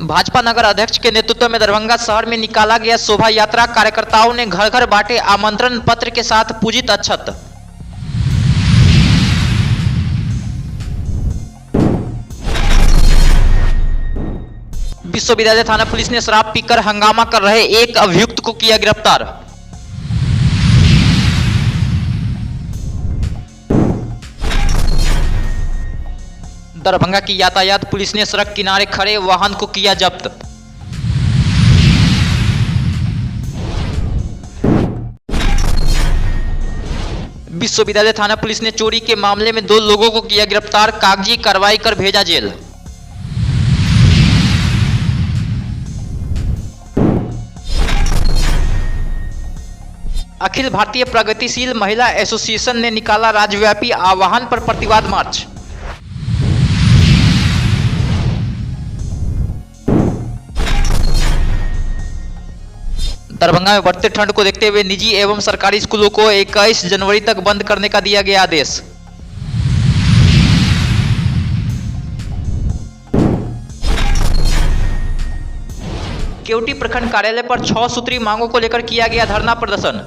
भाजपा नगर अध्यक्ष के नेतृत्व में दरभंगा शहर में निकाला गया शोभा यात्रा। कार्यकर्ताओं ने घर घर बांटे आमंत्रण पत्र के साथ पूजित अक्षत। विश्वविद्यालय थाना पुलिस ने शराब पीकर हंगामा कर रहे एक अभियुक्त को किया गिरफ्तार। दरभंगा की यातायात पुलिस ने सड़क किनारे खड़े वाहन को किया जब्त। विश्वविद्यालय थाना पुलिस ने चोरी के मामले में 2 लोगों को किया गिरफ्तार। कागजी कार्रवाई कर भेजा जेल। अखिल भारतीय प्रगतिशील महिला एसोसिएशन ने निकाला राज्यव्यापी आह्वान पर प्रतिवाद मार्च। दरभंगा में बढ़ते ठंड को देखते हुए निजी एवं सरकारी स्कूलों को 21 जनवरी तक बंद करने का दिया गया आदेश। केवटी प्रखंड कार्यालय पर 6 सूत्री मांगों को लेकर किया गया धरना प्रदर्शन।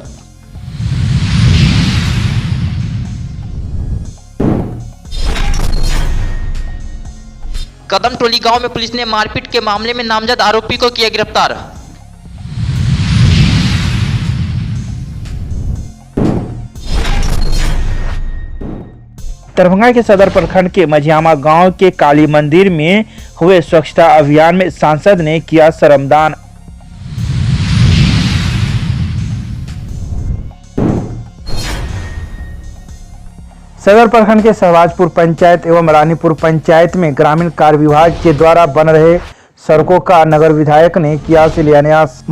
कदम टोली गांव में पुलिस ने मारपीट के मामले में नामजद आरोपी को किया गिरफ्तार। दरभंगा के सदर प्रखंड के मझियामा गांव के काली मंदिर में हुए स्वच्छता अभियान में सांसद ने किया श्रमदान। सदर प्रखंड के शहबाजपुर पंचायत एवं रानीपुर पंचायत में ग्रामीण कार्य विभाग के द्वारा बन रहे सड़कों का नगर विधायक ने किया शिलान्यास।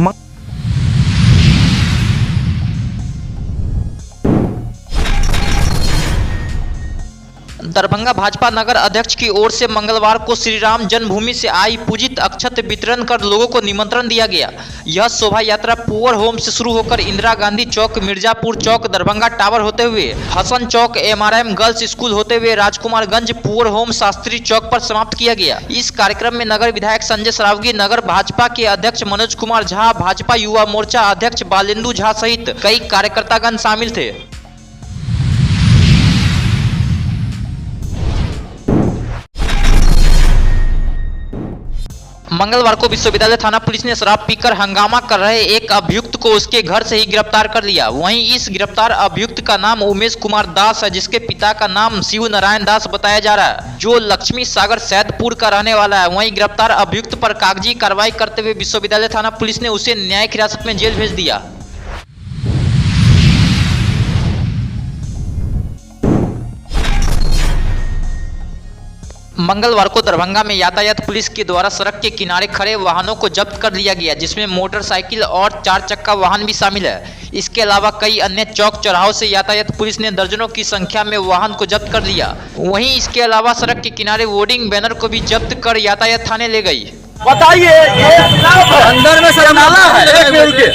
दरभंगा भाजपा नगर अध्यक्ष की ओर से मंगलवार को श्री राम जन्मभूमि से आई पूजित अक्षत वितरण कर लोगों को निमंत्रण दिया गया। यह शोभा यात्रा पुअर होम से शुरू होकर इंदिरा गांधी चौक, मिर्जापुर चौक, दरभंगा टावर होते हुए हसन चौक, MRM गर्ल्स स्कूल होते हुए राजकुमारगंज, पुअर होम, शास्त्री चौक पर समाप्त किया गया। इस कार्यक्रम में नगर विधायक संजय सरावगी, नगर भाजपा के अध्यक्ष मनोज कुमार झा, भाजपा युवा मोर्चा अध्यक्ष बालेंदु झा सहित कई कार्यकर्तागण शामिल थे। मंगलवार को विश्वविद्यालय थाना पुलिस ने शराब पीकर हंगामा कर रहे एक अभियुक्त को उसके घर से ही गिरफ्तार कर लिया। वहीं इस गिरफ्तार अभियुक्त का नाम उमेश कुमार दास है, जिसके पिता का नाम शिव नारायण दास बताया जा रहा है, जो लक्ष्मी सागर सैदपुर का रहने वाला है। वहीं गिरफ्तार अभियुक्त पर कागजी कार्रवाई करते हुए विश्वविद्यालय थाना पुलिस ने उसे न्यायिक हिरासत में जेल भेज दिया। मंगलवार को दरभंगा में यातायात पुलिस के द्वारा सड़क के किनारे खड़े वाहनों को जब्त कर लिया गया, जिसमें मोटरसाइकिल और 4 चक्का वाहन भी शामिल है। इसके अलावा कई अन्य चौक चौराहों से यातायात पुलिस ने दर्जनों की संख्या में वाहन को जब्त कर लिया। वहीं इसके अलावा सड़क के किनारे होर्डिंग बैनर को भी जब्त कर यातायात थाने ले गई। बताइए, ये अंदर में सर नाला है, एक मिनट के,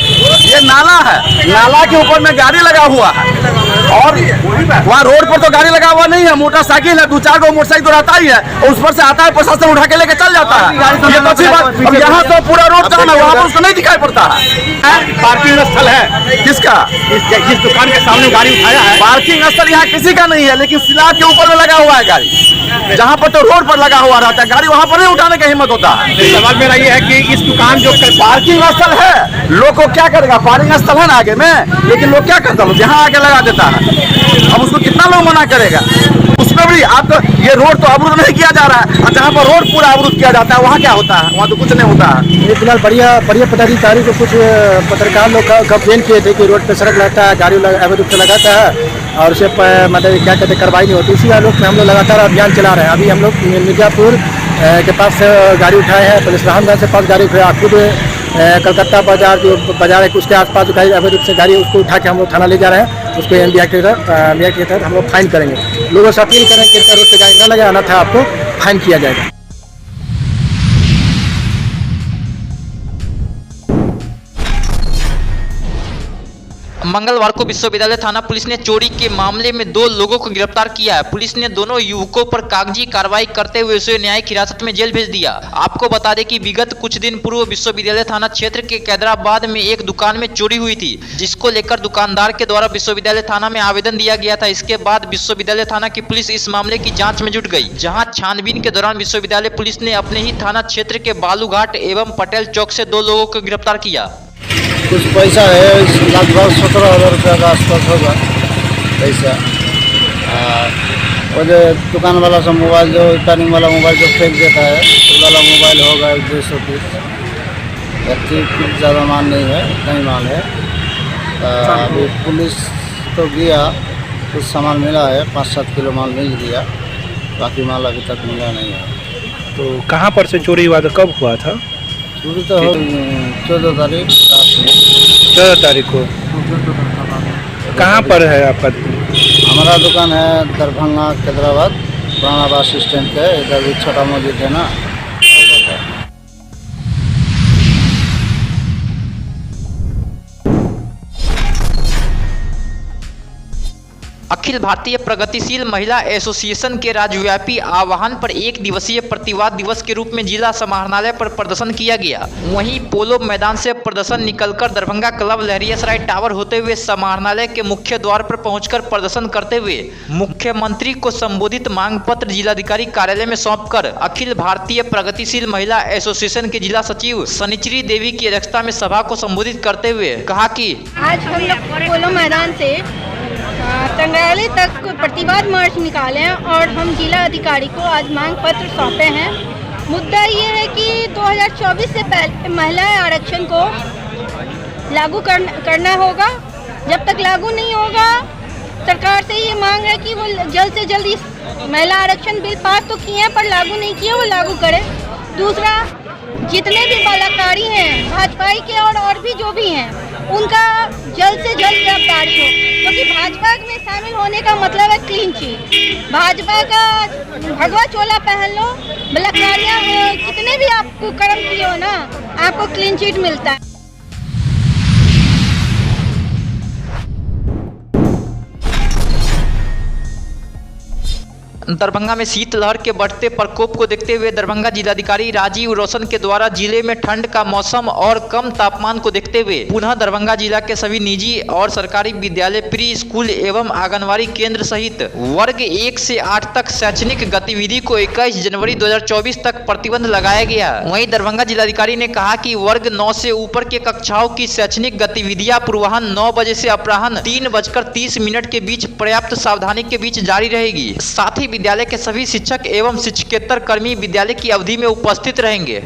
ये नाला है, नाला के ऊपर में गाड़ी लगा हुआ है और वहाँ रोड पर तो गाड़ी लगा हुआ नहीं है, मोटरसाइकिल है, 2-4 गो मोटरसाइकिल तो रहता ही है, उस पर से आता है, प्रशासन उठा के लेके चल जाता है। ये तो अच्छी बात। अब यहाँ तो पूरा रोड जाम है, वहाँ पर उसको नहीं दिखाई पड़ता है। पार्किंग स्थल है किसका? जिस दुकान के सामने गाड़ी उठाया है, पार्किंग स्थल यहाँ किसी का नहीं है, लेकिन स्लैब के ऊपर में लगा हुआ है गाड़ी, जहाँ पर तो रोड पर लगा हुआ रहता है, गाड़ी वहाँ पर नहीं उठाने का हिम्मत होता है। सवाल मेरा ये है कि इस दुकान जो पार्किंग स्थल है, लोग को क्या करेगा? पार्किंग स्थल है ना आगे में, लेकिन लोग क्या करता है, यहाँ आगे लगा देता है। अब उसको कितना लोग मना करेगा? उसमें भी आप ये रोड तो अवरुद्ध नहीं किया जा रहा है, और जहाँ पर रोड पूरा अवरुद्ध किया जाता है वहाँ क्या होता है? वहाँ तो कुछ नहीं होता है। ये फिलहाल बढ़िया पदाधिकारी को कुछ पत्रकार लोग कंप्लेन किए थे कि रोड पे सड़क लगता है, गाड़ी अवैध रूप से लगाता है और उसे मतलब क्या कहते हैं कार्रवाई नहीं होती। इसी आलोक में हम लोग लगातार अभियान चला रहे हैं। अभी हम लोग मिर्जापुर के पास से गाड़ी उठाए हैं, पुलिस रामगंज से 5 गाड़ी उठाए, खुद कलकत्ता बाजार जो बाजार है उसके आसपास जो गाड़ी अवैध रूप से गाड़ी उसको उठा के हम लोग थाना ले जा रहे हैं। उसको MBI के तहत हम लोग फाइन करेंगे। लोगों से अपील करें कि रोड पर गाड़ी न लगाना था, आपको फाइन किया जाएगा। मंगलवार को विश्वविद्यालय थाना पुलिस ने चोरी के मामले में 2 लोगों को गिरफ्तार किया है। पुलिस ने दोनों युवकों पर कागजी कार्रवाई करते हुए उसे न्यायिक हिरासत में जेल भेज दिया। आपको बता दें कि विगत कुछ दिन पूर्व विश्वविद्यालय थाना क्षेत्र के कैदराबाद में एक दुकान में चोरी हुई थी, जिसको लेकर दुकानदार के द्वारा विश्वविद्यालय थाना में आवेदन दिया गया था। इसके बाद विश्वविद्यालय थाना की पुलिस इस मामले की जाँच में जुट गई, जहाँ छानबीन के दौरान विश्वविद्यालय पुलिस ने अपने ही थाना क्षेत्र के बालूघाट एवं पटेल चौक से 2 लोगों को गिरफ्तार किया। कुछ पैसा है, लगभग 17,000 रुपये का आसपास होगा पैसा। और जो दुकान वाला सब मोबाइल, जो रिपेयरिंग वाला मोबाइल जो फेंक देता है, वो वाला मोबाइल होगा 100-200 पीस। कुछ ज़्यादा माल नहीं है, इतना ही माल है। अभी पुलिस तो गया, कुछ सामान मिला है, 5-7 किलो माल मिल गया, बाकी माल अभी तक मिला नहीं है। तो कहाँ पर से चोरी हुआ था, कब हुआ था? चोरी तो 14 तारीख रात में। 14 तारीख को। कहाँ पर है आपका? हमारा दुकान है दरभंगा कैदराबाद पुराना बस स्टैंड के इधर भी छोटा मस्जिद है ना। अखिल भारतीय प्रगतिशील महिला एसोसिएशन के राज्यव्यापी आह्वान पर 1 दिवसीय प्रतिवाद दिवस के रूप में जिला समाहरणालय पर प्रदर्शन किया गया। वहीं पोलो मैदान से प्रदर्शन निकलकर दरभंगा क्लब लहरियासराय टावर होते हुए समाहरणालय के मुख्य द्वार पर पहुंचकर प्रदर्शन करते हुए मुख्यमंत्री को संबोधित मांग पत्र जिलाधिकारी कार्यालय में सौंपकर अखिल भारतीय प्रगतिशील महिला एसोसिएशन के जिला सचिव शनिचरी देवी की अध्यक्षता में सभा को संबोधित करते हुए कहा कि आज हम लोग पोलो मैदान से संग्रहालय तक प्रतिवाद मार्च निकाले हैं और हम जिला अधिकारी को आज मांग पत्र सौंपे हैं। मुद्दा ये है कि 2024 से पहले महिला आरक्षण को लागू करना होगा। जब तक लागू नहीं होगा, सरकार से ये मांग है कि वो जल्द से जल्द इस महिला आरक्षण बिल पास तो किए हैं पर लागू नहीं किए, वो लागू करे। दूसरा, जितने भी बलात्कारी हैं भाजपा के और भी जो भी हैं, उनका जल्द से जल्द गिरफ्तारी हो, क्योंकि भाजपा में शामिल होने का मतलब है क्लीन चिट। भाजपा का भगवा चोला पहन लो, बलात्कारियाँ कितने भी आपको कर्म किए हो ना, आपको क्लीन चिट मिलता है। दरभंगा में शीतलहर के बढ़ते प्रकोप को देखते हुए दरभंगा जिलाधिकारी राजीव रोशन के द्वारा जिले में ठंड का मौसम और कम तापमान को देखते हुए पुनः दरभंगा जिला के सभी निजी और सरकारी विद्यालय, प्री स्कूल एवं आंगनवाड़ी केंद्र सहित वर्ग 1 से 8 तक शैक्षणिक गतिविधि को 21 जनवरी 2024 तक प्रतिबंध लगाया गया। वहीं दरभंगा जिलाधिकारी ने कहा कि वर्ग 9 से ऊपर के कक्षाओं की शैक्षणिक गतिविधियां पूर्वाह्न 9 बजे से अपराह्न 3:30 के बीच पर्याप्त सावधानी के बीच जारी रहेगी। साथ ही विद्यालय के सभी शिक्षक एवं शिक्षकेतर कर्मी विद्यालय की अवधि में उपस्थित रहेंगे।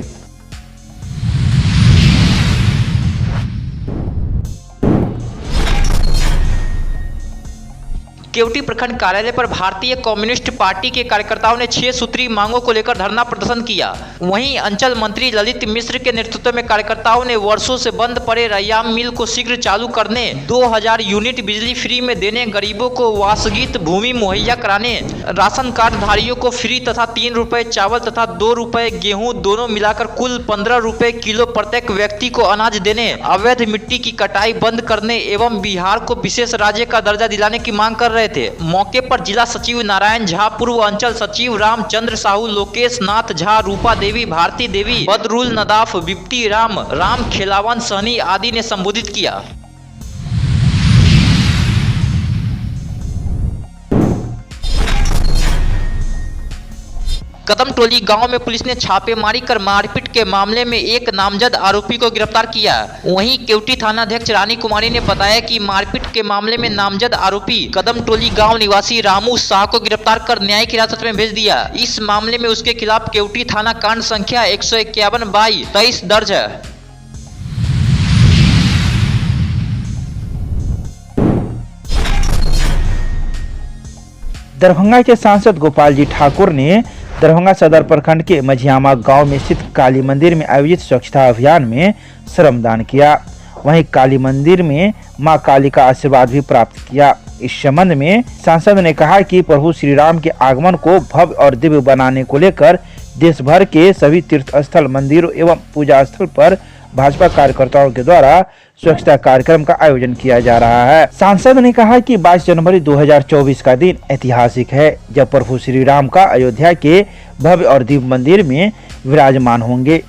केवटी प्रखंड कार्यालय पर भारतीय कम्युनिस्ट पार्टी के कार्यकर्ताओं ने 6 सूत्री मांगों को लेकर धरना प्रदर्शन किया। वहीं अंचल मंत्री ललित मिश्र के नेतृत्व में कार्यकर्ताओं ने वर्षों से बंद पड़े रैयाम मिल को शीघ्र चालू करने, 2000 यूनिट बिजली फ्री में देने, गरीबों को वासगीत भूमि मुहैया कराने, राशन कार्ड धारियों को फ्री तथा 3 रुपए चावल तथा 2 रुपए गेहूं दोनों मिलाकर कुल 15 रुपए किलो प्रत्येक व्यक्ति को अनाज देने, अवैध मिट्टी की कटाई बंद करने एवं बिहार को विशेष राज्य का दर्जा दिलाने की मांग कर रहे थे। मौके पर जिला सचिव नारायण झा, पूर्व अंचल सचिव रामचंद्र साहू, लोकेश नाथ झा, रूपा देवी, भारती देवी, बदरुल नदाफ, बिप्टी राम, राम खेलावन सहनी आदि ने संबोधित किया। कदमटोली गांव में पुलिस ने छापेमारी कर मारपीट के मामले में एक नामजद आरोपी को गिरफ्तार किया। वहीं केवटी थाना अध्यक्ष रानी कुमारी ने बताया कि मारपीट के मामले में नामजद आरोपी कदमटोली गांव निवासी रामू शाह को गिरफ्तार कर न्यायिक हिरासत में भेज दिया। इस मामले में उसके खिलाफ केवटी थाना कांड संख्या 151/23 दर्ज है। दरभंगा के सांसद गोपाल जी ठाकुर ने दरभंगा सदर प्रखंड के मझियामा गांव में स्थित काली मंदिर में आयोजित स्वच्छता अभियान में श्रमदान किया। वहीं काली मंदिर में मां काली का आशीर्वाद भी प्राप्त किया। इस संबंध में सांसद ने कहा कि प्रभु श्री राम के आगमन को भव्य और दिव्य बनाने को लेकर देश भर के सभी तीर्थ स्थल, मंदिरों एवं पूजा स्थल पर भाजपा कार्यकर्ताओं के द्वारा स्वच्छता कार्यक्रम का आयोजन किया जा रहा है। सांसद ने कहा कि 22 जनवरी 2024 का दिन ऐतिहासिक है, जब प्रभु श्री राम का अयोध्या के भव्य और दिव्य मंदिर में विराजमान होंगे।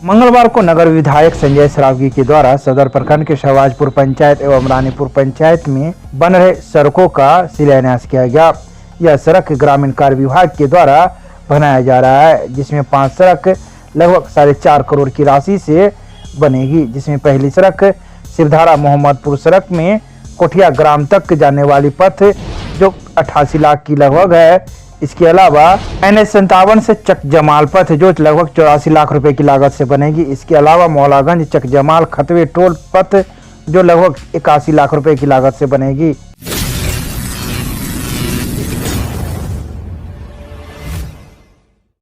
मंगलवार को नगर विधायक संजय सरावगी के द्वारा सदर प्रखंड के शहबाजपुर पंचायत एवं रानीपुर पंचायत में बन रहे सड़कों का शिलान्यास किया गया। यह सड़क ग्रामीण कार्य विभाग के द्वारा बनाया जा रहा है, जिसमें 5 सड़क लगभग 4.5 करोड़ की राशि से बनेगी, जिसमें पहली सड़क शिवधारा मोहम्मदपुर सड़क में कोठिया ग्राम तक जाने वाली पथ जो 88 लाख की लगभग है। इसके अलावा NH 57 से चक जमाल पथ जो लगभग 84 लाख रुपए की लागत से बनेगी। इसके अलावा मौलागंज चक जमाल खतवे टोल पथ जो लगभग 81 लाख रुपए की लागत से बनेगी।